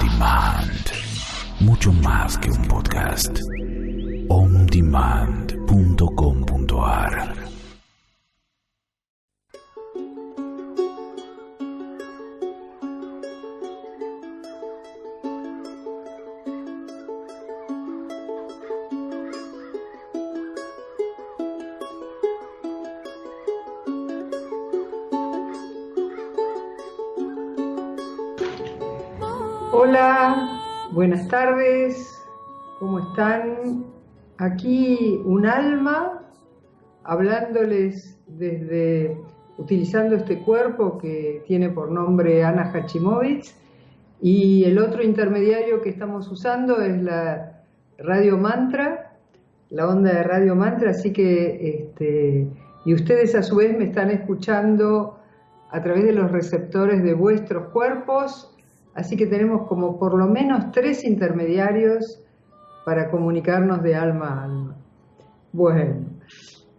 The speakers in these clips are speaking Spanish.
Demand. Mucho más que un podcast. ondemand.com.ar. Hola, buenas tardes, ¿cómo están? Aquí un alma hablándoles utilizando este cuerpo que tiene por nombre Ana Hachimowicz, y el otro intermediario que estamos usando es la Radio Mantra, la onda de Radio Mantra, así que y ustedes a su vez me están escuchando a través de los receptores de vuestros cuerpos. Así que tenemos como por lo menos 3 intermediarios para comunicarnos de alma a alma. Bueno,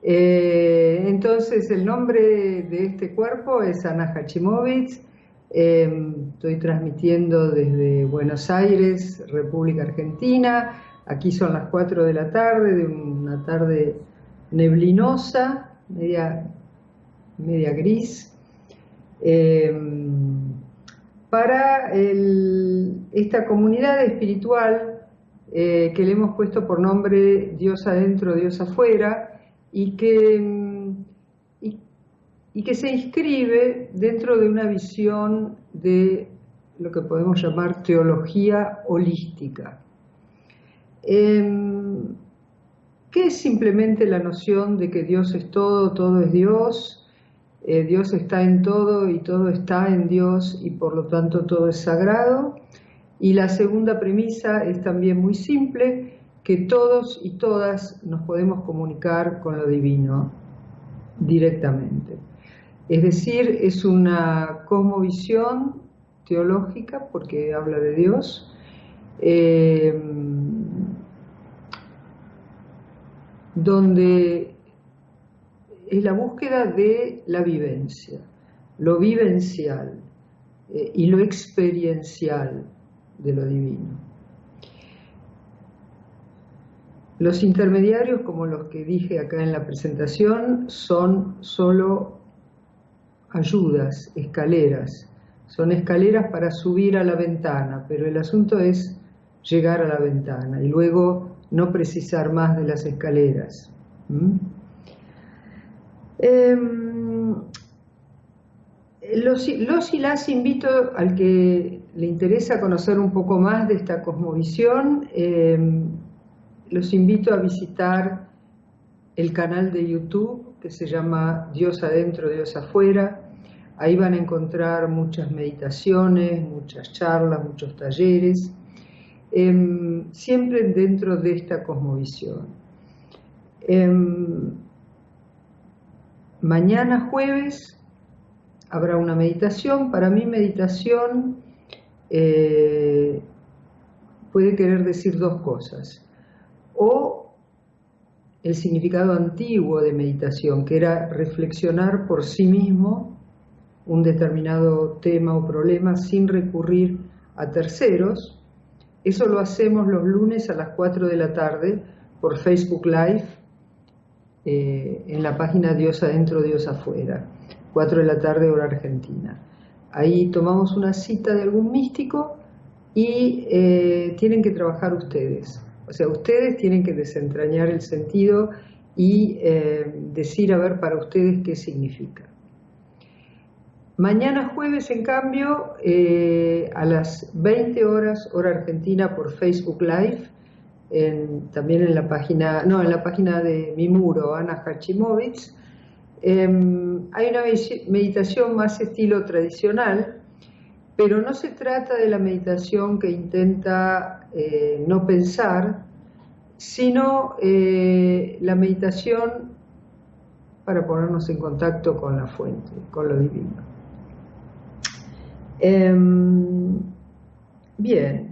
entonces el nombre de este cuerpo es Ana Hachimowicz. Estoy transmitiendo desde Buenos Aires, República Argentina. Aquí son las 4 de la tarde, de una tarde neblinosa, media gris. Para esta comunidad espiritual que le hemos puesto por nombre Dios adentro, Dios afuera, y que se inscribe dentro de una visión de lo que podemos llamar teología holística, que es simplemente la noción de que Dios es todo, todo es Dios. Dios está en todo y todo está en Dios, y por lo tanto todo es sagrado. Y la segunda premisa es también muy simple, que todos y todas nos podemos comunicar con lo divino directamente. Es decir, es una cosmovisión teológica porque habla de Dios, donde es la búsqueda de la vivencia, lo vivencial y lo experiencial de lo divino. Los intermediarios, como los que dije acá en la presentación, son solo ayudas, escaleras. Son escaleras para subir a la ventana, pero el asunto es llegar a la ventana y luego no precisar más de las escaleras. Los y las invito, al que le interesa conocer un poco más de esta cosmovisión, los invito a visitar el canal de YouTube que se llama Dios adentro, Dios afuera. Ahí van a encontrar muchas meditaciones, muchas charlas, muchos talleres, siempre dentro de esta cosmovisión. Mañana jueves habrá una meditación. Para mí meditación puede querer decir 2 cosas. O el significado antiguo de meditación, que era reflexionar por sí mismo un determinado tema o problema sin recurrir a terceros. Eso lo hacemos los lunes a las 4 de la tarde por Facebook Live, en la página Dios adentro, Dios afuera, 4 de la tarde hora argentina. Ahí tomamos una cita de algún místico y tienen que trabajar ustedes. O sea, ustedes tienen que desentrañar el sentido y decir a ver para ustedes qué significa. Mañana jueves, en cambio, a las 20 horas hora argentina por Facebook Live, también en la página de mi muro, Ana Hachimowicz, hay una meditación más estilo tradicional, pero no se trata de la meditación que intenta no pensar, sino la meditación para ponernos en contacto con la fuente, con lo divino. Bien,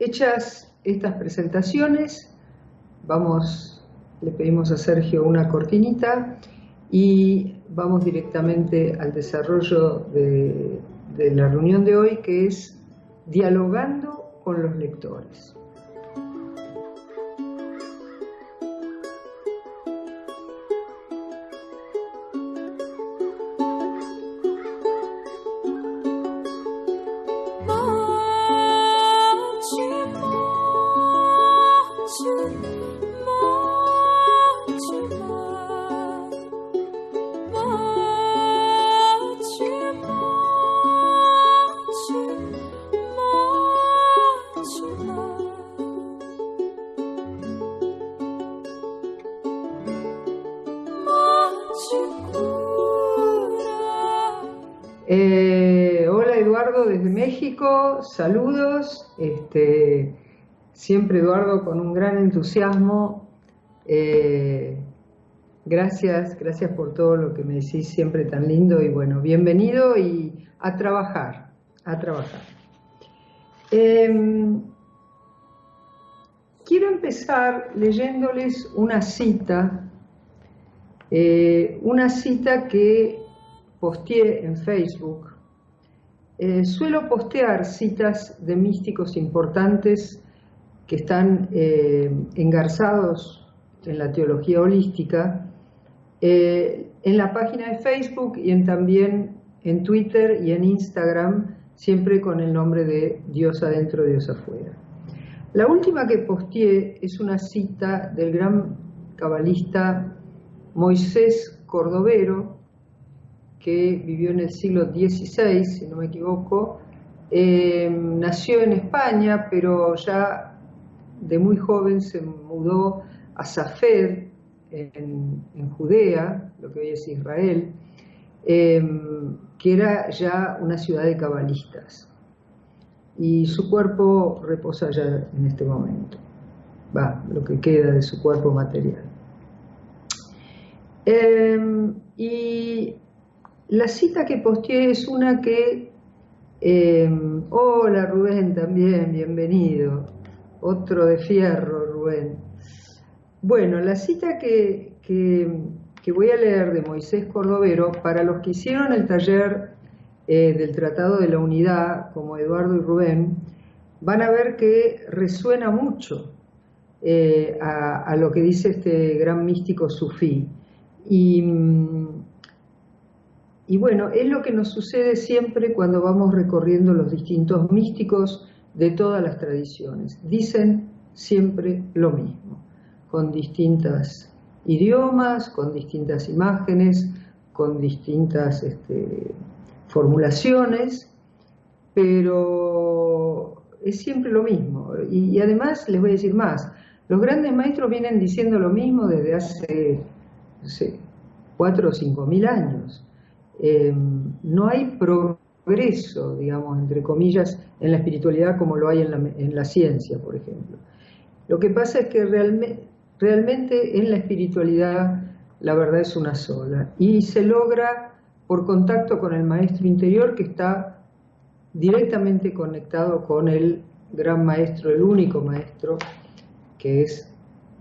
hechas estas presentaciones, le pedimos a Sergio una cortinita y vamos directamente al desarrollo de la reunión de hoy, que es dialogando con los lectores. Hola Eduardo desde México, saludos, siempre Eduardo con un gran entusiasmo, gracias por todo lo que me decís, siempre tan lindo, y bueno, bienvenido y a trabajar. Quiero empezar leyéndoles una cita que posteé en Facebook. Suelo postear citas de místicos importantes que están engarzados en la teología holística, en la página de Facebook y también en Twitter y en Instagram, siempre con el nombre de Dios adentro, Dios afuera. La última que posteé es una cita del gran cabalista Moisés Cordovero, que vivió en el siglo XVI, si no me equivoco. Nació en España, pero ya de muy joven se mudó a Safed, en Judea, lo que hoy es Israel, que era ya una ciudad de cabalistas. Y su cuerpo reposa ya en este momento, lo que queda de su cuerpo material. Y la cita que posteé es una que... hola Rubén también, bienvenido. Otro de fierro, Rubén. Bueno, la cita que voy a leer de Moisés Cordovero, para los que hicieron el taller del Tratado de la Unidad, como Eduardo y Rubén, van a ver que resuena mucho a lo que dice este gran místico sufí. Y bueno, es lo que nos sucede siempre cuando vamos recorriendo los distintos místicos de todas las tradiciones. Dicen siempre lo mismo, con distintos idiomas, con distintas imágenes, con distintas formulaciones, pero es siempre lo mismo. Y además les voy a decir más, los grandes maestros vienen diciendo lo mismo desde hace, no sé, 4 o 5 mil años. No hay progreso, digamos, entre comillas, en la espiritualidad como lo hay en la ciencia, por ejemplo. Lo que pasa es que realmente en la espiritualidad la verdad es una sola, y se logra por contacto con el maestro interior, que está directamente conectado con el gran maestro, el único maestro, que es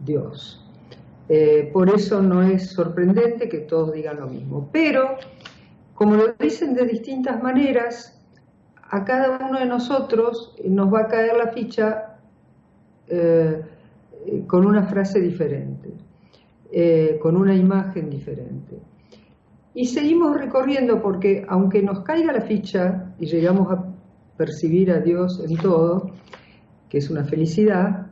Dios. Por eso no es sorprendente que todos digan lo mismo, pero como lo dicen de distintas maneras, a cada uno de nosotros nos va a caer la ficha con una frase diferente, con una imagen diferente. Y seguimos recorriendo porque aunque nos caiga la ficha y llegamos a percibir a Dios en todo, que es una felicidad,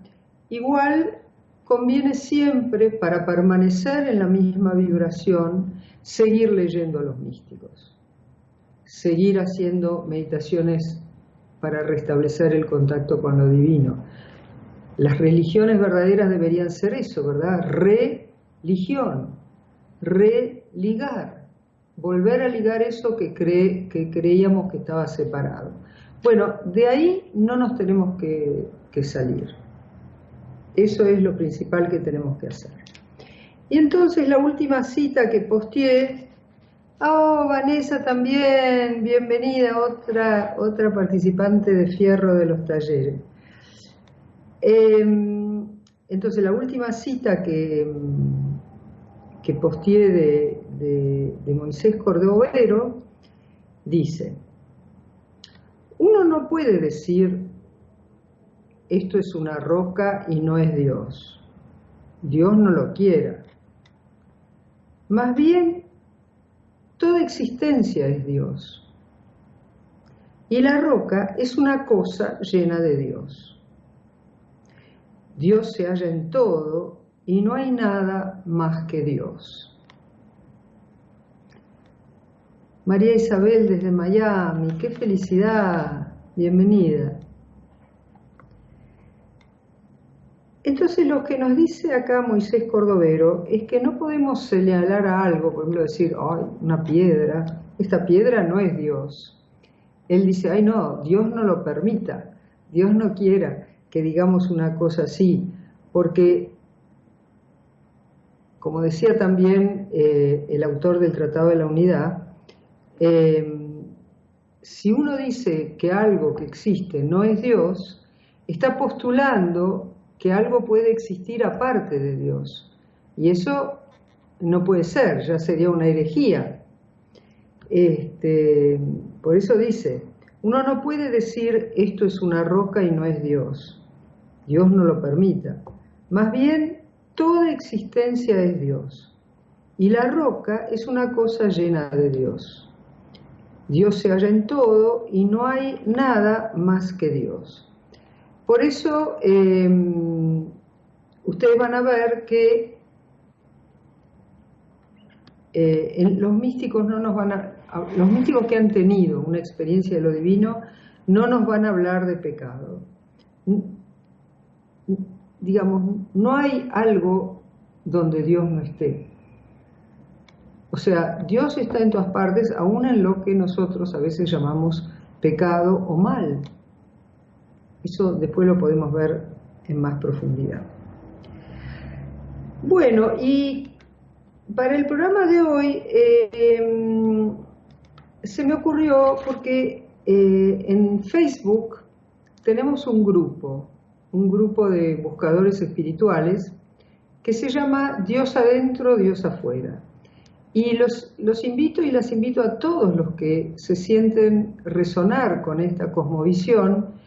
igual conviene siempre, para permanecer en la misma vibración, seguir leyendo a los místicos, seguir haciendo meditaciones para restablecer el contacto con lo divino. Las religiones verdaderas deberían ser eso, ¿verdad? Religión, religar, volver a ligar eso que creíamos que estaba separado. Bueno, de ahí no nos tenemos que salir. Eso es lo principal que tenemos que hacer. Y entonces la última cita que posteé, Vanessa también, bienvenida, otra participante de fierro de los talleres. Entonces la última cita que posteé de Moisés Cordovero dice: Uno no puede decir, esto es una roca y no es Dios. Dios no lo quiera. Más bien, toda existencia es Dios. Y la roca es una cosa llena de Dios. Dios se halla en todo y no hay nada más que Dios. María Isabel desde Miami, qué felicidad, bienvenida. Entonces lo que nos dice acá Moisés Cordovero es que no podemos señalar a algo, por ejemplo decir, ay, una piedra, esta piedra no es Dios. Él dice, ay no, Dios no lo permita, Dios no quiera que digamos una cosa así, porque, como decía también el autor del Tratado de la Unidad, si uno dice que algo que existe no es Dios, está postulando que algo puede existir aparte de Dios. Y eso no puede ser, ya sería una herejía. Por eso dice, uno no puede decir esto es una roca y no es Dios. Dios no lo permita. Más bien, toda existencia es Dios. Y la roca es una cosa llena de Dios. Dios se halla en todo y no hay nada más que Dios. Por eso, ustedes van a ver que los místicos los místicos que han tenido una experiencia de lo divino no nos van a hablar de pecado. Digamos, no hay algo donde Dios no esté. O sea, Dios está en todas partes, aún en lo que nosotros a veces llamamos pecado o mal. Eso después lo podemos ver en más profundidad. Bueno, y para el programa de hoy se me ocurrió porque en Facebook tenemos un grupo de buscadores espirituales que se llama Dios adentro, Dios afuera. Y los invito y las invito a todos los que se sienten resonar con esta cosmovisión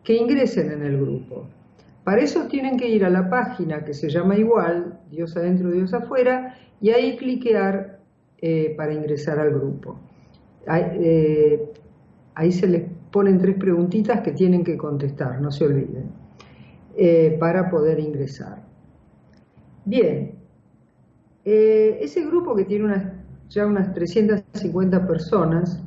que ingresen en el grupo. Para eso tienen que ir a la página que se llama igual, Dios adentro, Dios afuera, y ahí cliquear para ingresar al grupo. Ahí se les ponen 3 preguntitas que tienen que contestar, no se olviden, para poder ingresar. Bien, ese grupo que tiene ya unas 350 personas,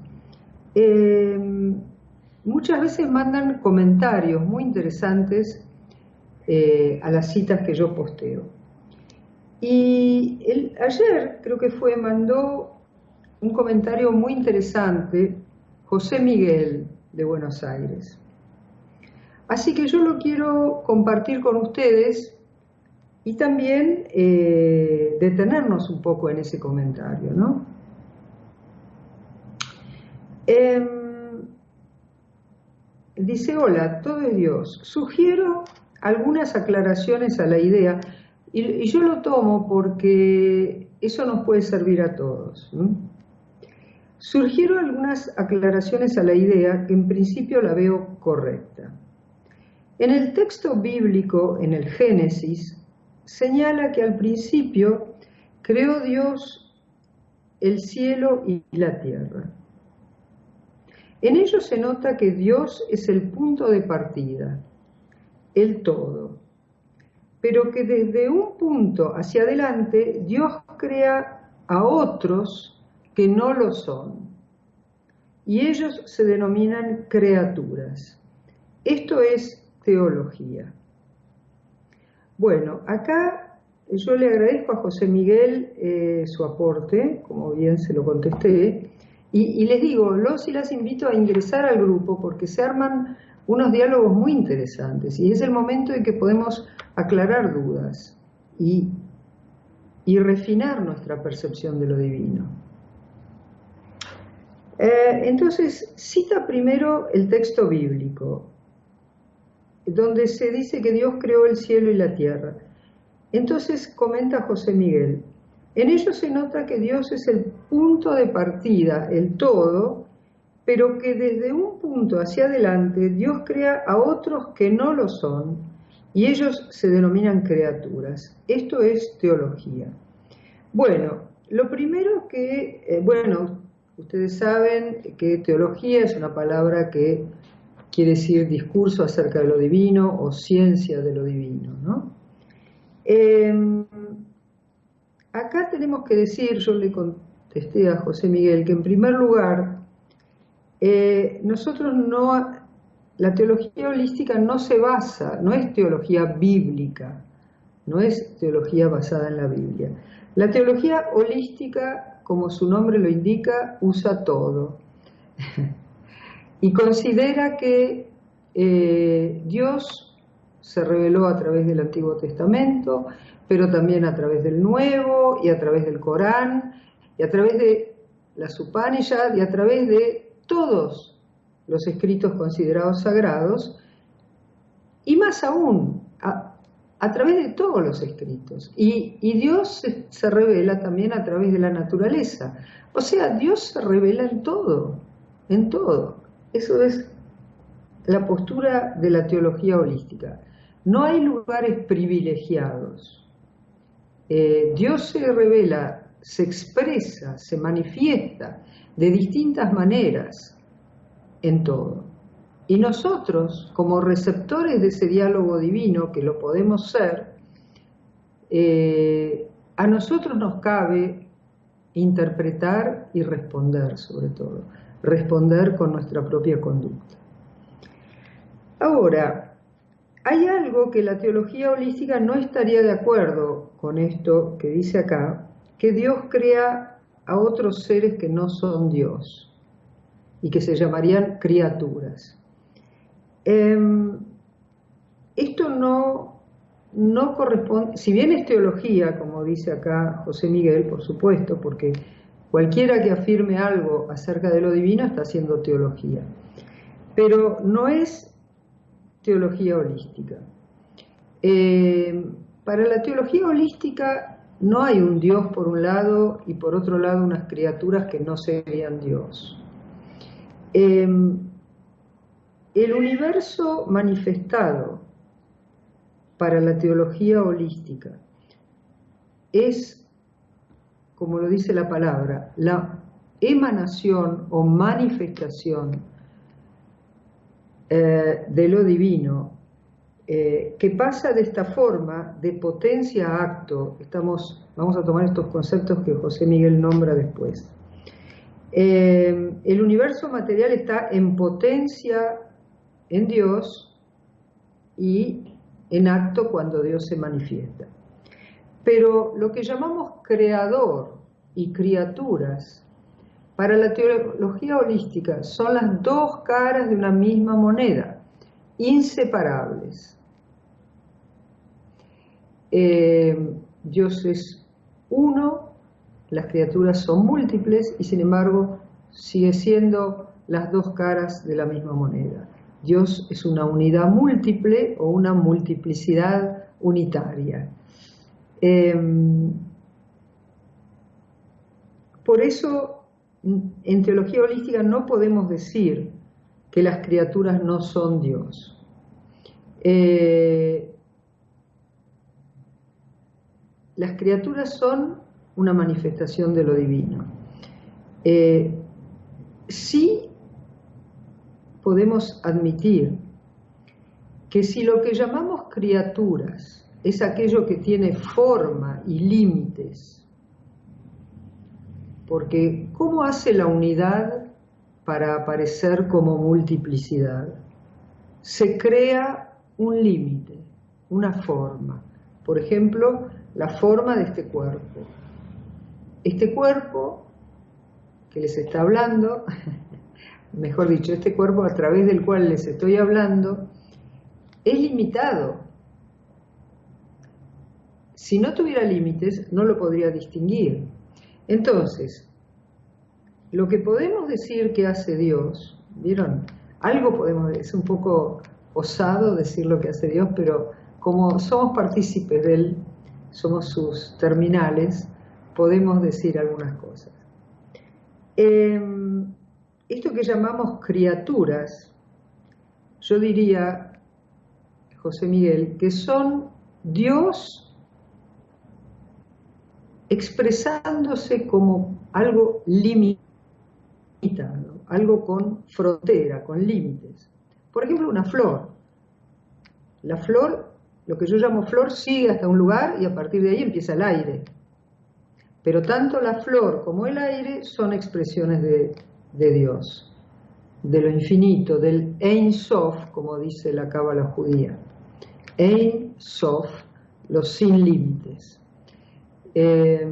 muchas veces mandan comentarios muy interesantes a las citas que yo posteo. Y ayer, creo que mandó un comentario muy interesante José Miguel de Buenos Aires. Así que yo lo quiero compartir con ustedes y también detenernos un poco en ese comentario, ¿no? Dice, hola, todo es Dios. Sugiero algunas aclaraciones a la idea, y yo lo tomo porque eso nos puede servir a todos, ¿no? Sugiero algunas aclaraciones a la idea que en principio la veo correcta. En el texto bíblico, en el Génesis, señala que al principio creó Dios el cielo y la tierra. En ello se nota que Dios es el punto de partida, el todo, pero que desde un punto hacia adelante Dios crea a otros que no lo son, y ellos se denominan criaturas. Esto es teología. Bueno, acá yo le agradezco a José Miguel su aporte, como bien se lo contesté, y les digo, los y las invito a ingresar al grupo porque se arman unos diálogos muy interesantes y es el momento en que podemos aclarar dudas y refinar nuestra percepción de lo divino. Entonces, cita primero el texto bíblico, donde se dice que Dios creó el cielo y la tierra. Entonces comenta José Miguel, en ello se nota que Dios es el punto de partida, el todo, pero que desde un punto hacia adelante Dios crea a otros que no lo son y ellos se denominan criaturas. Esto es teología. Bueno, lo primero que, ustedes saben que teología es una palabra que quiere decir discurso acerca de lo divino o ciencia de lo divino, ¿no? Acá tenemos que decir, yo le contesté a José Miguel, que en primer lugar, la teología holística no se basa, no es teología bíblica, no es teología basada en la Biblia. La teología holística, como su nombre lo indica, usa todo y considera que Dios se reveló a través del Antiguo Testamento, pero también a través del Nuevo y a través del Corán y a través de las Upanishad y a través de todos los escritos considerados sagrados y más aún a través de todos los escritos. Y Dios se revela también a través de la naturaleza. O sea, Dios se revela en todo, en todo. Eso es la postura de la teología holística. No hay lugares privilegiados. Dios se revela, se expresa, se manifiesta de distintas maneras en todo. Y nosotros, como receptores de ese diálogo divino, que lo podemos ser, a nosotros nos cabe interpretar y responder, sobre todo, responder con nuestra propia conducta. Ahora, hay algo que la teología holística no estaría de acuerdo con esto que dice acá, que Dios crea a otros seres que no son Dios y que se llamarían criaturas. Esto no corresponde, si bien es teología, como dice acá José Miguel, por supuesto, porque cualquiera que afirme algo acerca de lo divino está haciendo teología, pero no es teología holística. Para la teología holística no hay un Dios por un lado y por otro lado unas criaturas que no serían Dios. El universo manifestado para la teología holística es, como lo dice la palabra, la emanación o manifestación de lo divino, que pasa de esta forma de potencia a acto. Vamos a tomar estos conceptos que José Miguel nombra después. El universo material está en potencia en Dios y en acto cuando Dios se manifiesta. Pero lo que llamamos creador y criaturas, para la teología holística son las dos caras de una misma moneda, inseparables. Dios es uno, las criaturas son múltiples y sin embargo sigue siendo las dos caras de la misma moneda. Dios es una unidad múltiple o una multiplicidad unitaria. Por eso, en teología holística no podemos decir que las criaturas no son Dios. Las criaturas son una manifestación de lo divino. Sí podemos admitir que si lo que llamamos criaturas es aquello que tiene forma y límites, porque ¿cómo hace la unidad para aparecer como multiplicidad? Se crea un límite, una forma. Por ejemplo, la forma de este cuerpo. Este cuerpo que les está hablando, mejor dicho, este cuerpo a través del cual les estoy hablando, es limitado. Si no tuviera límites, no lo podría distinguir. Entonces, lo que podemos decir que hace Dios, ¿vieron? Algo podemos decir, es un poco osado decir lo que hace Dios, pero como somos partícipes de Él, somos sus terminales, podemos decir algunas cosas. esto que llamamos criaturas, yo diría, José Miguel, que son Dios expresándose como algo limitado, algo con frontera, con límites. Por ejemplo, una flor. La flor, lo que yo llamo flor, sigue hasta un lugar y a partir de ahí empieza el aire. Pero tanto la flor como el aire son expresiones de Dios, de lo infinito, del Ein Sof, como dice la cábala judía. Ein Sof, los sin límites. Es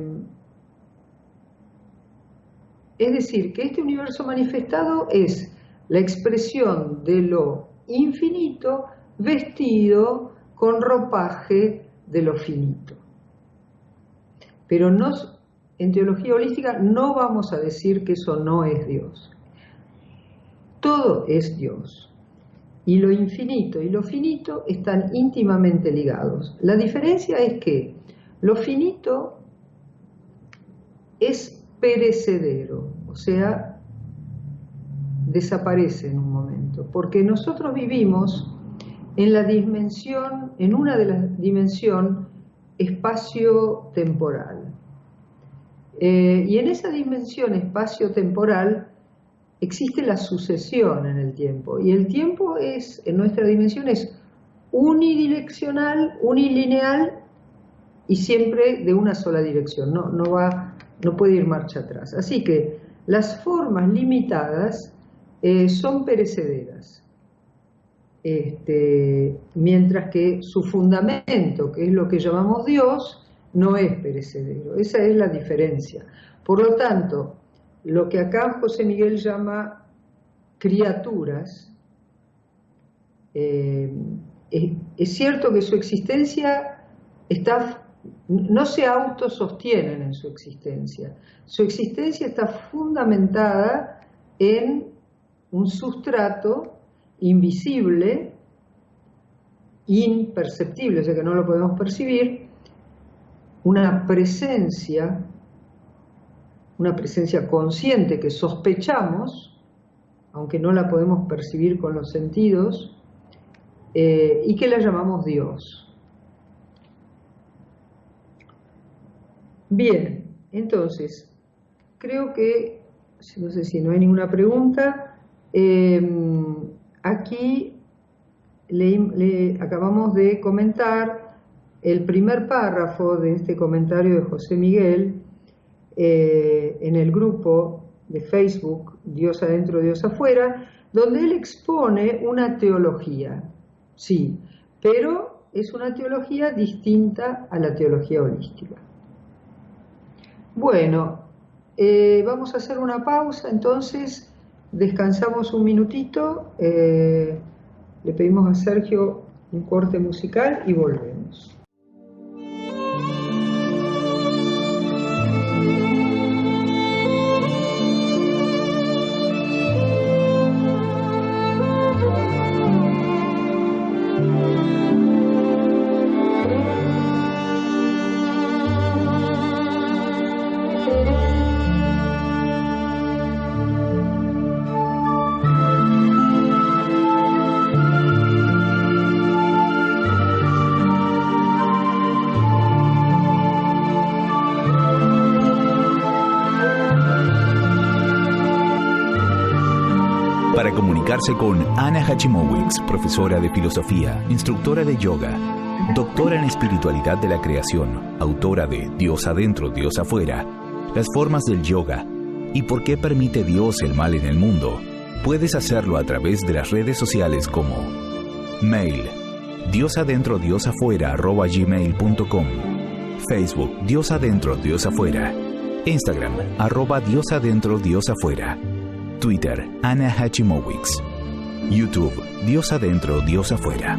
decir, que este universo manifestado es la expresión de lo infinito vestido con ropaje de lo finito. Pero en teología holística no vamos a decir que eso no es Dios. Todo es Dios. Y lo infinito y lo finito están íntimamente ligados. La diferencia es que lo finito es perecedero, o sea, desaparece en un momento, porque nosotros vivimos en la dimensión, en una de las dimensiones espacio-temporal. Y en esa dimensión espacio-temporal existe la sucesión en el tiempo, y el tiempo en nuestra dimensión es unidireccional, unilineal y siempre de una sola dirección, no puede ir marcha atrás. Así que las formas limitadas son perecederas, mientras que su fundamento, que es lo que llamamos Dios, no es perecedero. Esa es la diferencia. Por lo tanto, lo que acá José Miguel llama criaturas, es cierto que su existencia no se autosostienen en su existencia. Su existencia está fundamentada en un sustrato invisible, imperceptible, o sea que no lo podemos percibir, una presencia consciente que sospechamos, aunque no la podemos percibir con los sentidos, y que la llamamos Dios. Bien, entonces, creo que, no sé si no hay ninguna pregunta, aquí acabamos de comentar el primer párrafo de este comentario de José Miguel en el grupo de Facebook Dios adentro, Dios afuera, donde él expone una teología, sí, pero es una teología distinta a la teología holística. Bueno, vamos a hacer una pausa, entonces descansamos un minutito, le pedimos a Sergio un corte musical y volvemos. Para comunicarse con Ana Hachimowicz, profesora de filosofía, instructora de yoga, doctora en espiritualidad de la creación, autora de Dios adentro, Dios afuera, las formas del yoga y por qué permite Dios el mal en el mundo, puedes hacerlo a través de las redes sociales como mail diosadentrodiosafuera@gmail.com, Facebook Dios adentro, Dios afuera, Instagram @diosadentrodiosafuera, Twitter, Ana Hachimowicz. YouTube, Dios adentro, Dios afuera.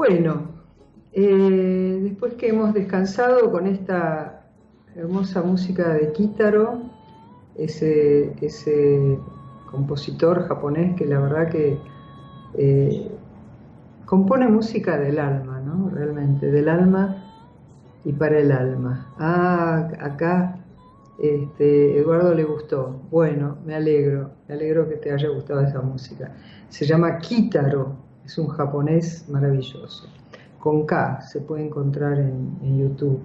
Bueno, después que hemos descansado con esta hermosa música de Kitaro, ese compositor japonés que la verdad que compone música del alma, ¿no? Realmente, del alma y para el alma. Acá Eduardo le gustó. Bueno, me alegro que te haya gustado esa música. Se llama Kitaro, es un japonés maravilloso. Con K, se puede encontrar en YouTube.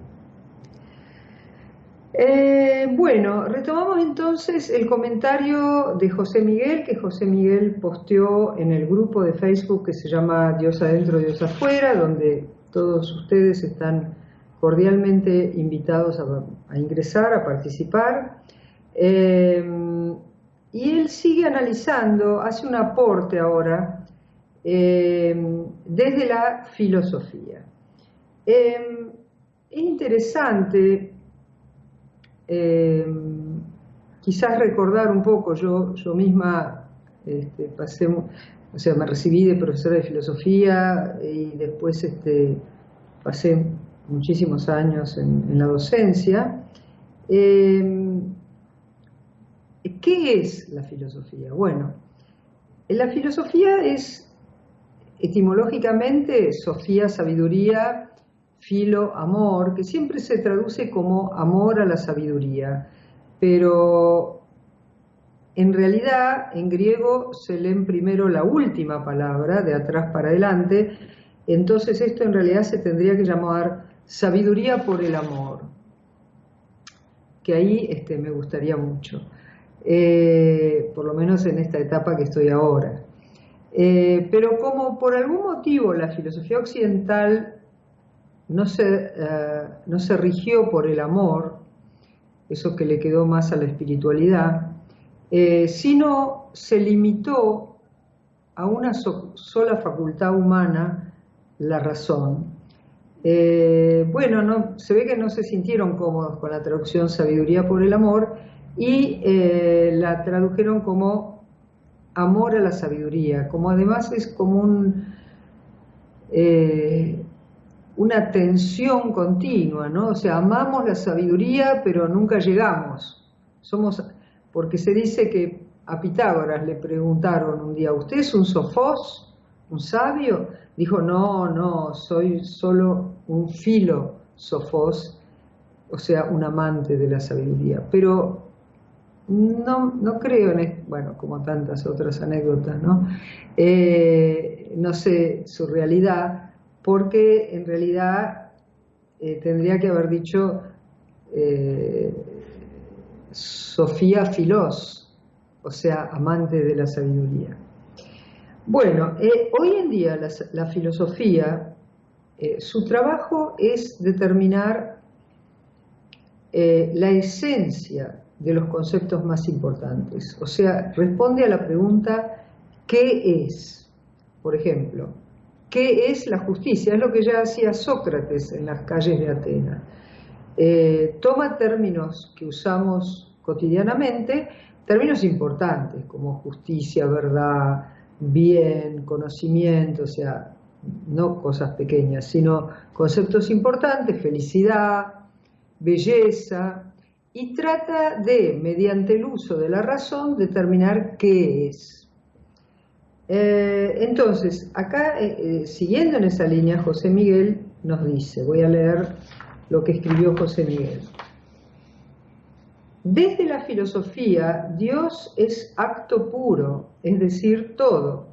Bueno, retomamos entonces el comentario de José Miguel, que José Miguel posteó en el grupo de Facebook que se llama Dios Adentro, Dios Afuera, donde todos ustedes están cordialmente invitados a ingresar, a participar. Y él sigue analizando, hace un aporte ahora desde la filosofía. Es interesante quizás recordar un poco, yo misma me recibí de profesora de filosofía y después pasé muchísimos años en la docencia. ¿Qué es la filosofía? Bueno, la filosofía es etimológicamente sofía, sabiduría, filo, amor, que siempre se traduce como amor a la sabiduría, pero en realidad en griego se leen primero la última palabra, de atrás para adelante, entonces esto en realidad se tendría que llamar sabiduría por el amor, que ahí me gustaría mucho, por lo menos en esta etapa que estoy ahora. Pero como por algún motivo la filosofía occidental no se rigió por el amor, eso que le quedó más a la espiritualidad, sino se limitó a una sola facultad humana, la razón. Bueno, se ve que no se sintieron cómodos con la traducción sabiduría por el amor y la tradujeron como amor a la sabiduría, como además es como una tensión continua, ¿no? O sea, amamos la sabiduría, pero nunca llegamos. Porque se dice que a Pitágoras le preguntaron un día, ¿usted es un sofós, un sabio? Dijo, no, soy solo un filósofos, o sea, un amante de la sabiduría. Pero no creo bueno, como tantas otras anécdotas, ¿no? No sé su realidad, porque en realidad tendría que haber dicho Sofía Filós, o sea, amante de la sabiduría. Bueno, hoy en día la filosofía, su trabajo es determinar la esencia de los conceptos más importantes, o sea, responde a la pregunta ¿qué es? Por ejemplo, ¿qué es la justicia? Es lo que ya hacía Sócrates en las calles de Atenas. Toma términos que usamos cotidianamente, términos importantes como justicia, verdad, bien, conocimiento, o sea, no cosas pequeñas, sino conceptos importantes, felicidad, belleza, y trata de, mediante el uso de la razón, determinar qué es. Entonces, acá, siguiendo en esa línea, José Miguel nos dice, voy a leer lo que escribió José Miguel. Desde la filosofía, Dios es acto puro, es decir, todo.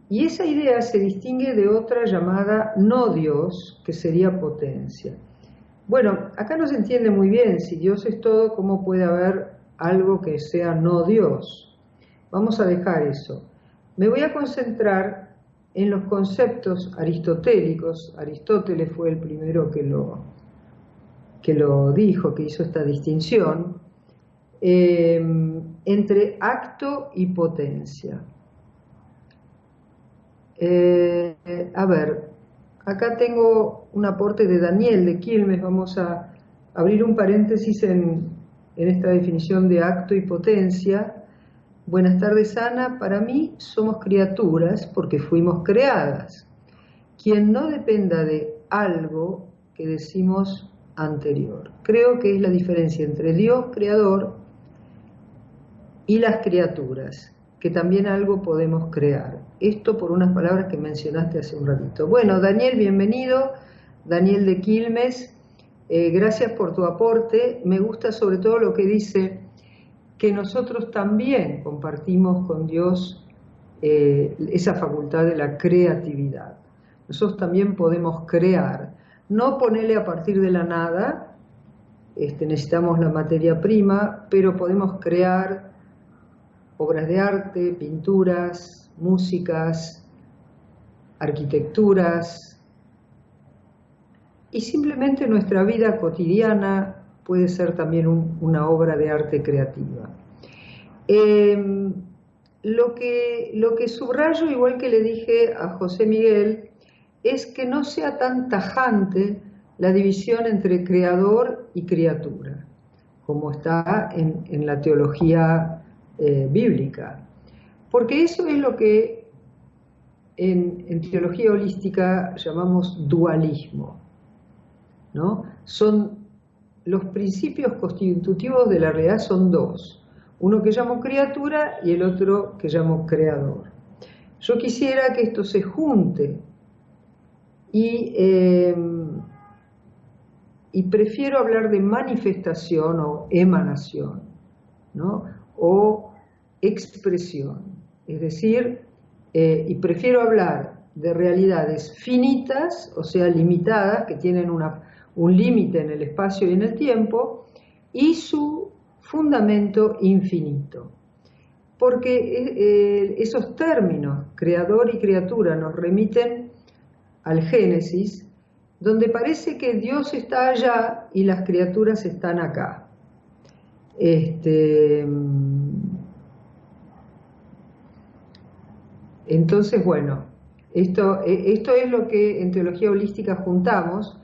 Y esa idea se distingue de otra llamada no Dios, que sería potencia. Bueno, acá no se entiende muy bien, si Dios es todo, ¿cómo puede haber algo que sea no Dios? Vamos a dejar eso. Me voy a concentrar en los conceptos aristotélicos. Aristóteles fue el primero que lo dijo, que hizo esta distinción entre acto y potencia. A ver, acá tengo un aporte de Daniel de Quilmes. Vamos a abrir un paréntesis en esta definición de acto y potencia. Buenas tardes, Ana. Para mí somos criaturas porque fuimos creadas. quien no dependa de algo que decimos anterior. Creo que es la diferencia entre Dios creador y las criaturas, que también algo podemos crear. Esto por unas palabras que mencionaste hace un ratito. Bueno, Daniel, bienvenido. Daniel de Quilmes, gracias por tu aporte. Me gusta sobre todo lo que dice, que nosotros también compartimos con Dios esa facultad de la creatividad. Nosotros también podemos crear, no ponerle a partir de la nada, necesitamos la materia prima, pero podemos crear obras de arte, pinturas, músicas, arquitecturas, y simplemente nuestra vida cotidiana puede ser también una obra de arte creativa. Lo que subrayo, igual que le dije a José Miguel, es que no sea tan tajante la división entre creador y criatura, como está en la teología bíblica. Porque eso es lo que en teología holística llamamos dualismo, ¿no? Los principios constitutivos de la realidad son dos. Uno que llamo criatura y el otro que llamo creador. Yo quisiera que esto se junte y prefiero hablar de manifestación o emanación, ¿no? O expresión. Es decir, y prefiero hablar de realidades finitas, o sea, limitadas, que tienen un límite en el espacio y en el tiempo, y su fundamento infinito. Porque esos términos, creador y criatura, nos remiten al Génesis, donde parece que Dios está allá y las criaturas están acá. Entonces, bueno, esto es lo que en teología holística juntamos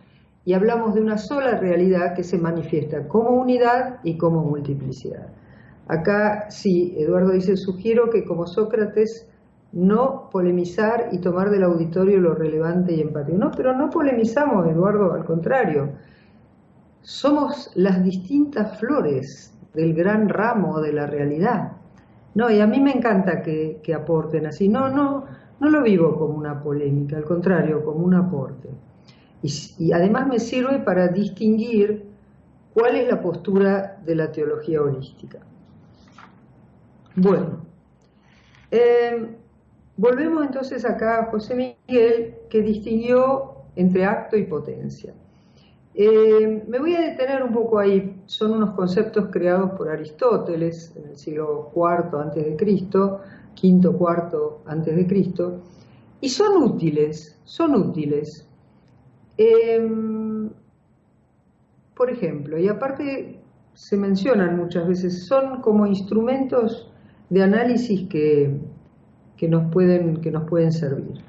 y hablamos de una sola realidad que se manifiesta como unidad y como multiplicidad. Acá sí, Eduardo dice, sugiero que como Sócrates no polemizar y tomar del auditorio lo relevante y empático. No, pero no polemizamos, Eduardo, al contrario. Somos las distintas flores del gran ramo de la realidad. No, y a mí me encanta que aporten así. No lo vivo como una polémica, al contrario, como un aporte. Y además me sirve para distinguir cuál es la postura de la teología holística. Bueno, volvemos entonces acá a José Miguel, que distinguió entre acto y potencia. Me voy a detener un poco ahí. Son unos conceptos creados por Aristóteles en el siglo IV a.C., quinto, cuarto a.C., y son útiles. Por ejemplo, y aparte se mencionan muchas veces, son como instrumentos de análisis que nos pueden servir.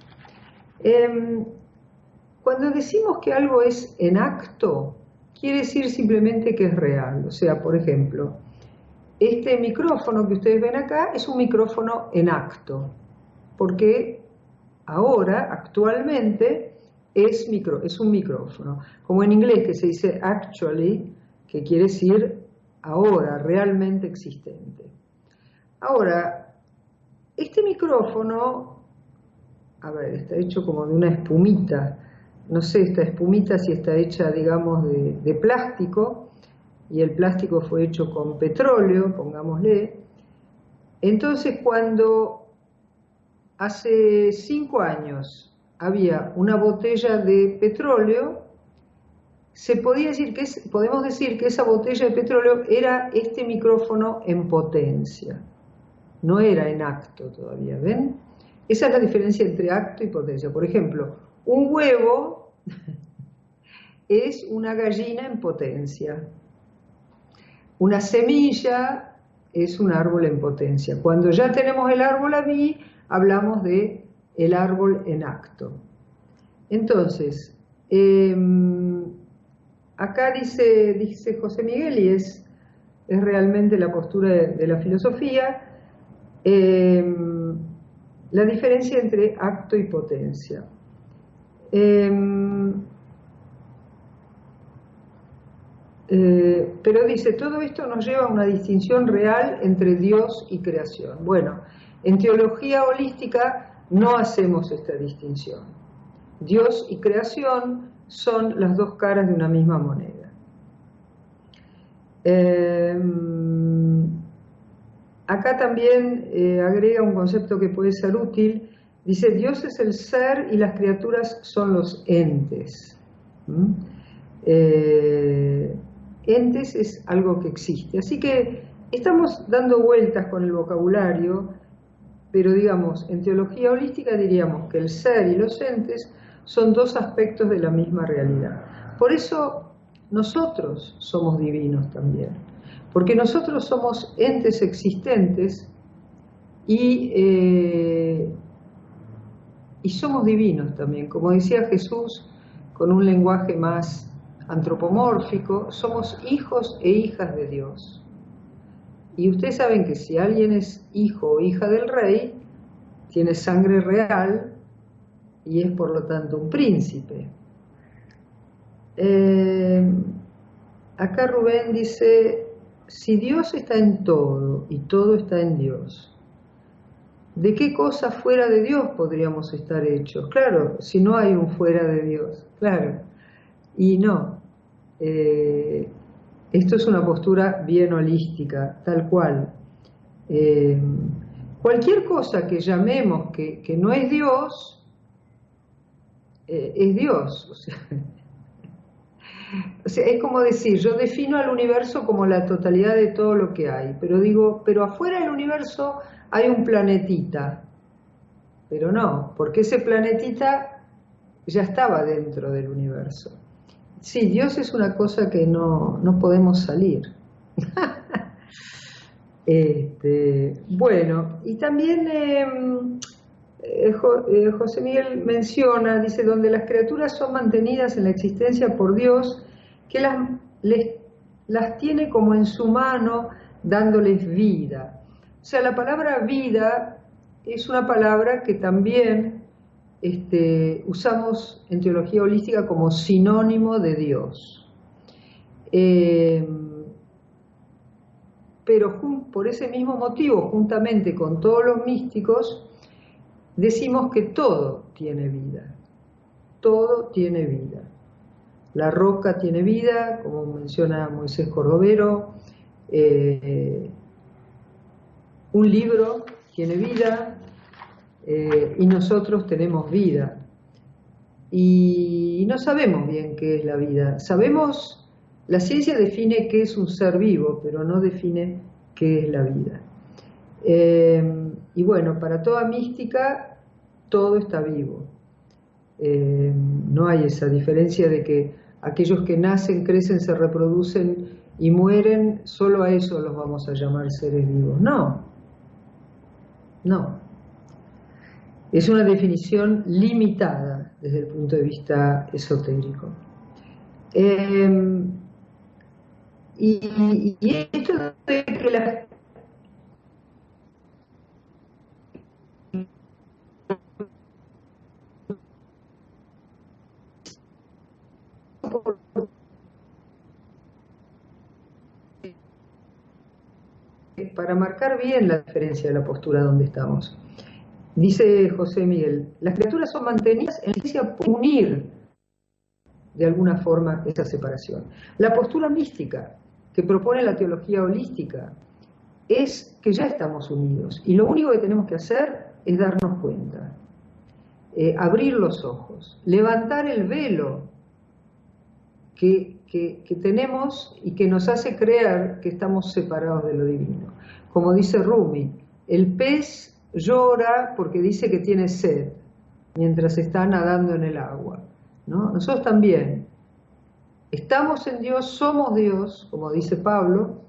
Cuando decimos que algo es en acto, quiere decir simplemente que es real. O sea, por ejemplo, este micrófono que ustedes ven acá es un micrófono en acto, porque ahora, actualmente, es un micrófono. Como en inglés que se dice actually, que quiere decir ahora, realmente existente. Ahora, este micrófono, a ver, está hecho como de una espumita. No sé, esta espumita si está hecha, digamos, de plástico, y el plástico fue hecho con petróleo, pongámosle. Entonces, cuando hace 5 años había una botella de petróleo, podemos decir que esa botella de petróleo era este micrófono en potencia. No era en acto todavía, ¿ven? Esa es la diferencia entre acto y potencia. Por ejemplo, un huevo es una gallina en potencia. Una semilla es un árbol en potencia. Cuando ya tenemos el árbol ahí, hablamos de el árbol en acto. Entonces, acá dice José Miguel, y es realmente la postura de la filosofía, la diferencia entre acto y potencia. Pero dice, todo esto nos lleva a una distinción real entre Dios y creación. Bueno, en teología holística no hacemos esta distinción. Dios y creación son las dos caras de una misma moneda. Acá también agrega un concepto que puede ser útil. Dice, Dios es el ser y las criaturas son los entes. Entes es algo que existe. Así que estamos dando vueltas con el vocabulario, pero digamos, en teología holística diríamos que el ser y los entes son dos aspectos de la misma realidad. Por eso nosotros somos divinos también, porque nosotros somos entes existentes y somos divinos también. Como decía Jesús, con un lenguaje más antropomórfico, somos hijos e hijas de Dios. Y ustedes saben que si alguien es hijo o hija del rey, tiene sangre real y es por lo tanto un príncipe. Acá Rubén dice, si Dios está en todo y todo está en Dios, ¿de qué cosa fuera de Dios podríamos estar hechos? Claro, si no hay un fuera de Dios, claro. Y no, esto es una postura bien holística, tal cual. Cualquier cosa que llamemos que no es Dios, es Dios. O sea, es como decir, yo defino al universo como la totalidad de todo lo que hay, pero digo, pero afuera del universo hay un planetita. Pero no, porque ese planetita ya estaba dentro del universo. Sí, Dios es una cosa que no podemos salir. Bueno, y también José Miguel menciona, dice, donde las criaturas son mantenidas en la existencia por Dios, que las tiene como en su mano, dándoles vida. O sea, la palabra vida es una palabra que también usamos en teología holística como sinónimo de Dios. Pero por ese mismo motivo, juntamente con todos los místicos, decimos que todo tiene vida. Todo tiene vida. La roca tiene vida, como menciona Moisés Cordovero. Un libro tiene vida. Y nosotros tenemos vida. Y no sabemos bien qué es la vida. Sabemos, la ciencia define qué es un ser vivo, pero no define qué es la vida. Y bueno, para toda mística, todo está vivo. No hay esa diferencia de que aquellos que nacen, crecen, se reproducen y mueren, solo a eso los vamos a llamar seres vivos. No. Es una definición limitada desde el punto de vista esotérico. Y esto de que las para marcar bien la diferencia de la postura donde estamos. Dice José Miguel, las criaturas son mantenidas en la ciencia por unir de alguna forma esa separación. La postura mística que propone la teología holística es que ya estamos unidos y lo único que tenemos que hacer es darnos cuenta, abrir los ojos, levantar el velo que tenemos y que nos hace creer que estamos separados de lo divino. Como dice Rumi, el pez llora porque dice que tiene sed mientras está nadando en el agua, ¿no? Nosotros también estamos en Dios, somos Dios, como dice Pablo,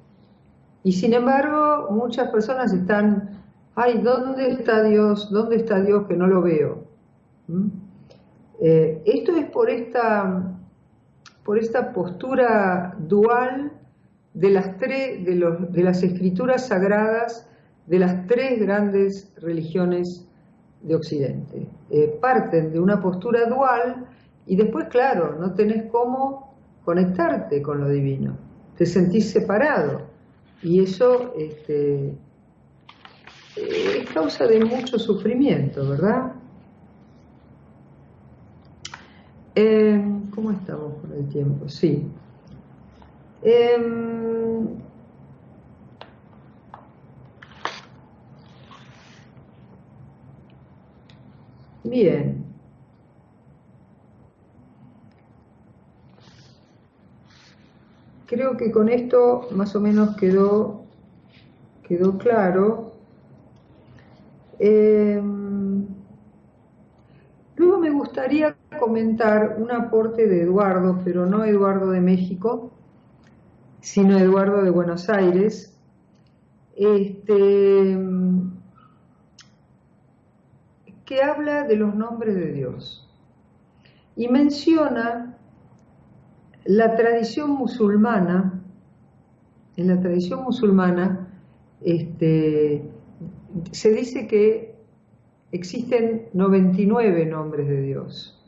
y sin embargo muchas personas están, ay, ¿dónde está Dios? ¿Dónde está Dios que no lo veo? Esto es por esta postura dual de las escrituras sagradas de las tres grandes religiones de Occidente. Parten de una postura dual y después, claro, no tenés cómo conectarte con lo divino. Te sentís separado y eso es causa de mucho sufrimiento, ¿verdad? ¿Cómo estamos con el tiempo? Sí. Bien. Creo que con esto más o menos quedó claro. Luego me gustaría comentar un aporte de Eduardo, pero no Eduardo de México, sino Eduardo de Buenos Aires, que habla de los nombres de Dios y menciona la tradición musulmana. En la tradición musulmana se dice que existen 99 nombres de Dios.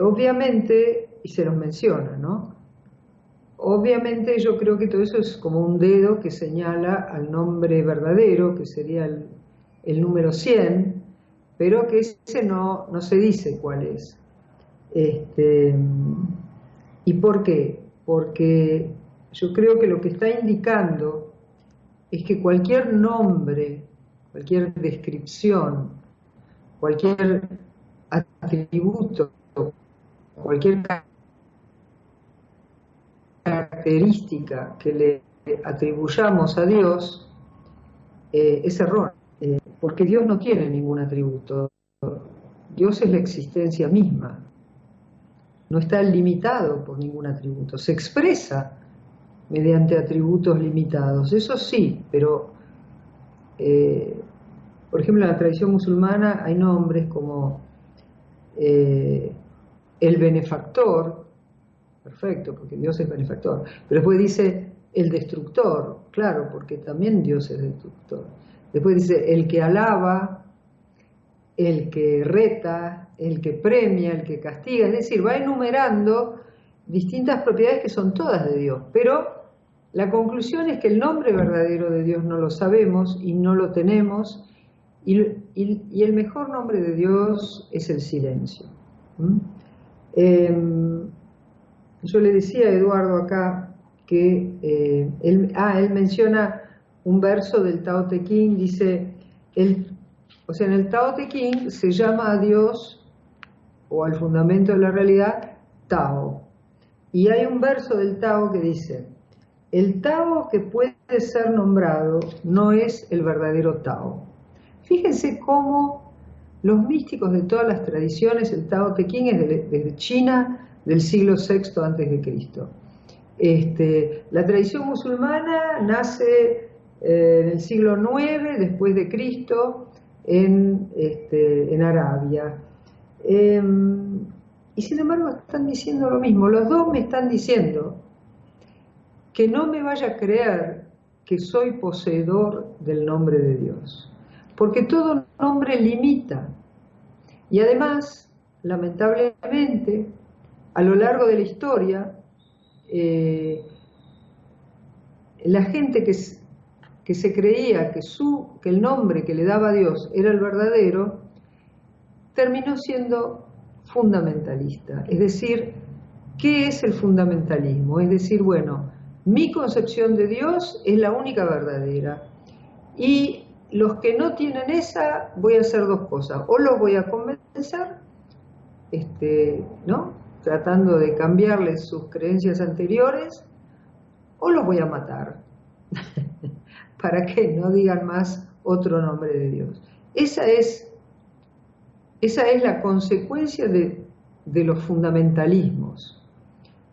Obviamente, y se los menciona, ¿no? Obviamente yo creo que todo eso es como un dedo que señala al nombre verdadero, que sería el número 100, pero que ese no se dice cuál es. ¿Y por qué? Porque yo creo que lo que está indicando es que cualquier nombre, cualquier descripción, cualquier atributo, cualquier característica que le atribuyamos a Dios es error, porque Dios no tiene ningún atributo. Dios es la existencia misma, no está limitado por ningún atributo, se expresa mediante atributos limitados, eso sí, pero por ejemplo en la tradición musulmana hay nombres como el benefactor, perfecto, porque Dios es benefactor, pero después dice el destructor, claro, porque también Dios es destructor. Después dice el que alaba, el que reta, el que premia, el que castiga, es decir, va enumerando distintas propiedades que son todas de Dios, pero la conclusión es que el nombre verdadero de Dios no lo sabemos y no lo tenemos, y el mejor nombre de Dios es el silencio. Yo le decía a Eduardo acá que él menciona un verso del Tao Te Ching, dice, en el Tao Te Ching se llama a Dios, o al fundamento de la realidad, Tao. Y hay un verso del Tao que dice, el Tao que puede ser nombrado no es el verdadero Tao. Fíjense cómo los místicos de todas las tradiciones, el Tao Te Ching es desde China del siglo VI a.C. La tradición musulmana nace en el siglo IX después de Cristo en Arabia. Y sin embargo están diciendo lo mismo. Los dos me están diciendo que no me vaya a creer que soy poseedor del nombre de Dios, porque todo nombre limita. Y además, lamentablemente, a lo largo de la historia, la gente que se creía que el nombre que le daba a Dios era el verdadero, terminó siendo fundamentalista. Es decir, ¿qué es el fundamentalismo? Es decir, bueno, mi concepción de Dios es la única verdadera, y los que no tienen esa, voy a hacer dos cosas: o los voy a convencer, ¿no?, tratando de cambiarles sus creencias anteriores, o los voy a matar para que no digan más otro nombre de Dios. Esa es la consecuencia de los fundamentalismos,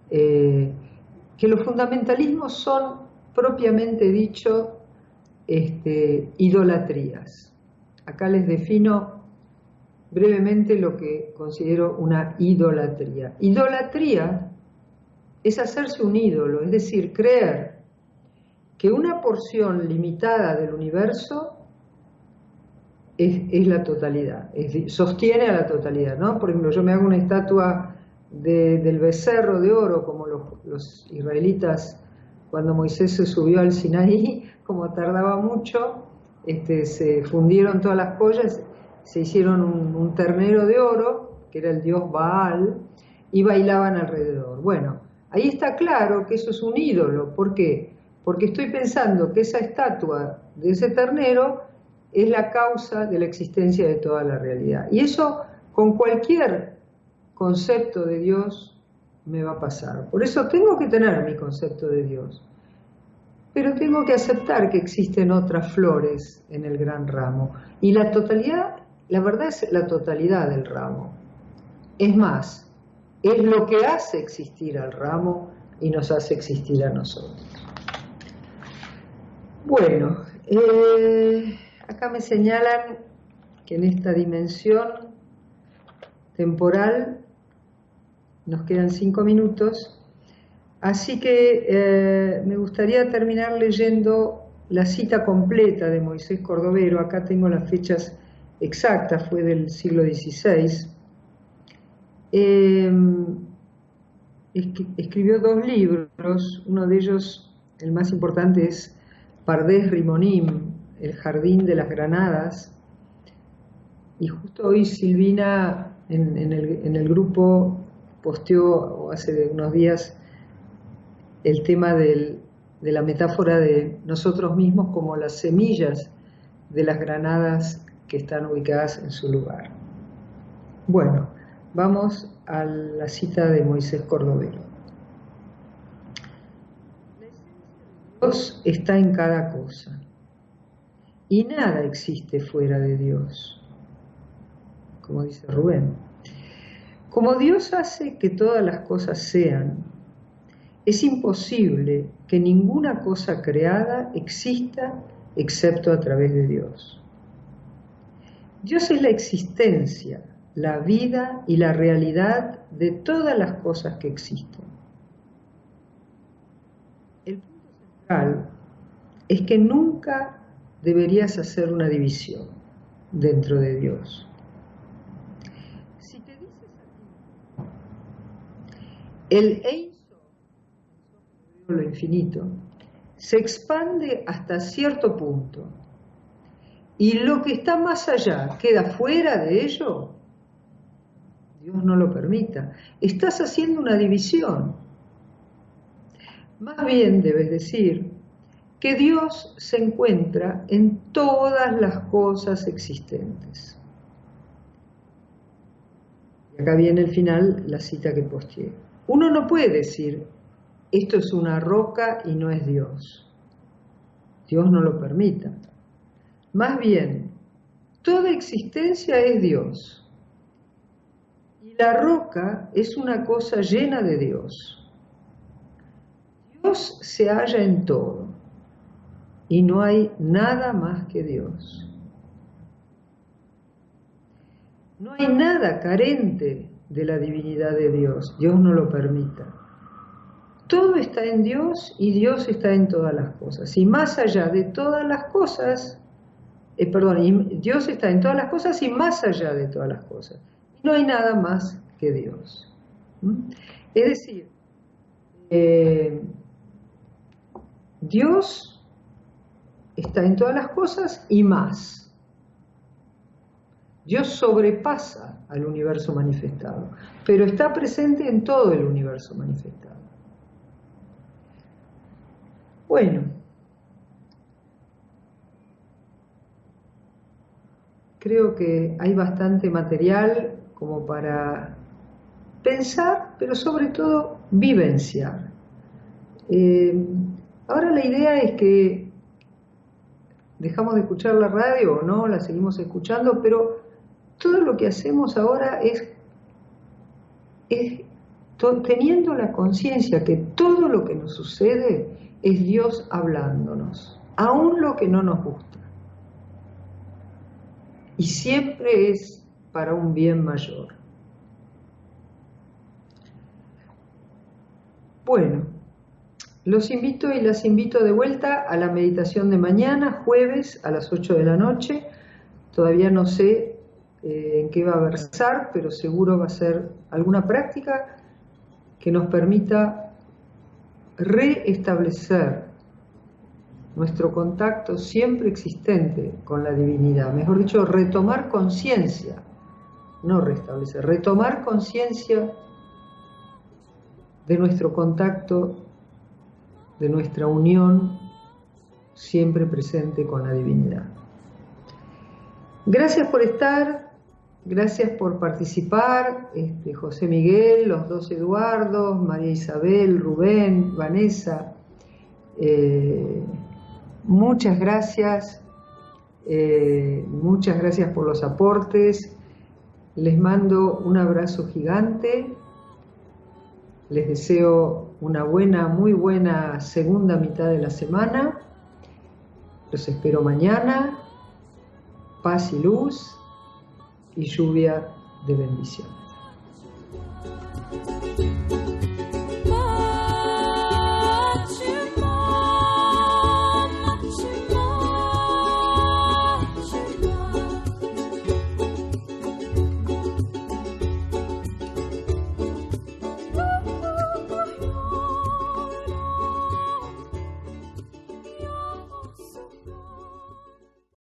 que los fundamentalismos son, propiamente dicho, idolatrías. Acá les defino brevemente lo que considero una idolatría. Idolatría es hacerse un ídolo, es decir, creer que una porción limitada del universo es la totalidad, sostiene a la totalidad, ¿no? Por ejemplo, yo me hago una estatua del becerro de oro, como los israelitas, cuando Moisés se subió al Sinaí, como tardaba mucho, se fundieron todas las joyas, se hicieron un ternero de oro, que era el dios Baal, y bailaban alrededor. Bueno, ahí está claro que eso es un ídolo. ¿Por qué? Porque estoy pensando que esa estatua de ese ternero es la causa de la existencia de toda la realidad. Y eso con cualquier concepto de Dios me va a pasar. Por eso tengo que tener mi concepto de Dios. Pero tengo que aceptar que existen otras flores en el gran ramo. Y la totalidad, la verdad es la totalidad del ramo. Es más, es lo que hace existir al ramo y nos hace existir a nosotros. Bueno, acá me señalan que en esta dimensión temporal nos quedan 5 minutos. Así que me gustaría terminar leyendo la cita completa de Moisés Cordovero. Acá tengo las fechas exactas, fue del siglo XVI. Escribió 2 libros, uno de ellos, el más importante, es Pardes Rimonim, el jardín de las granadas. Y justo hoy Silvina en el grupo posteó hace unos días el tema de la metáfora de nosotros mismos como las semillas de las granadas que están ubicadas en su lugar. Bueno, vamos a la cita de Moisés Cordovero. Dios está en cada cosa y nada existe fuera de Dios, como dice Rubén. Como Dios hace que todas las cosas sean, es imposible que ninguna cosa creada exista excepto a través de Dios. Dios es la existencia, la vida y la realidad de todas las cosas que existen. El punto central es que nunca deberías hacer una división dentro de Dios. Si te dices a ti, el lo infinito, se expande hasta cierto punto y lo que está más allá queda fuera de ello, Dios no lo permita. Estás haciendo una división. Más bien debes decir que Dios se encuentra en todas las cosas existentes. Y acá viene el final, la cita que posteé. Uno no puede decir esto es una roca y no es Dios. Dios no lo permita. Más bien, toda existencia es Dios. Y la roca es una cosa llena de Dios. Dios se halla en todo. Y no hay nada más que Dios. No hay nada carente de la divinidad de Dios. Dios no lo permita. Todo está en Dios y Dios está en todas las cosas. Y más allá de todas las cosas, Dios está en todas las cosas y más allá de todas las cosas. Y no hay nada más que Dios. Es decir, Dios está en todas las cosas y más. Dios sobrepasa al universo manifestado, pero está presente en todo el universo manifestado. Bueno, creo que hay bastante material como para pensar, pero sobre todo vivenciar. Ahora la idea es que dejamos de escuchar la radio o no, la seguimos escuchando, pero todo lo que hacemos ahora es teniendo la conciencia que todo lo que nos sucede es Dios hablándonos, aún lo que no nos gusta. Y siempre es para un bien mayor. Bueno, los invito y las invito de vuelta a la meditación de mañana, jueves, a las 8 de la noche, Todavía no sé en qué va a versar, pero seguro va a ser alguna práctica que nos permita reestablecer nuestro contacto siempre existente con la divinidad, mejor dicho, retomar conciencia, no restablecer, retomar conciencia de nuestro contacto, de nuestra unión siempre presente con la divinidad. Gracias por estar, gracias por participar, José Miguel, los dos Eduardos, María Isabel, Rubén, Vanessa, muchas gracias por los aportes, les mando un abrazo gigante, les deseo una buena, muy buena segunda mitad de la semana, los espero mañana, paz y luz y lluvia de bendiciones.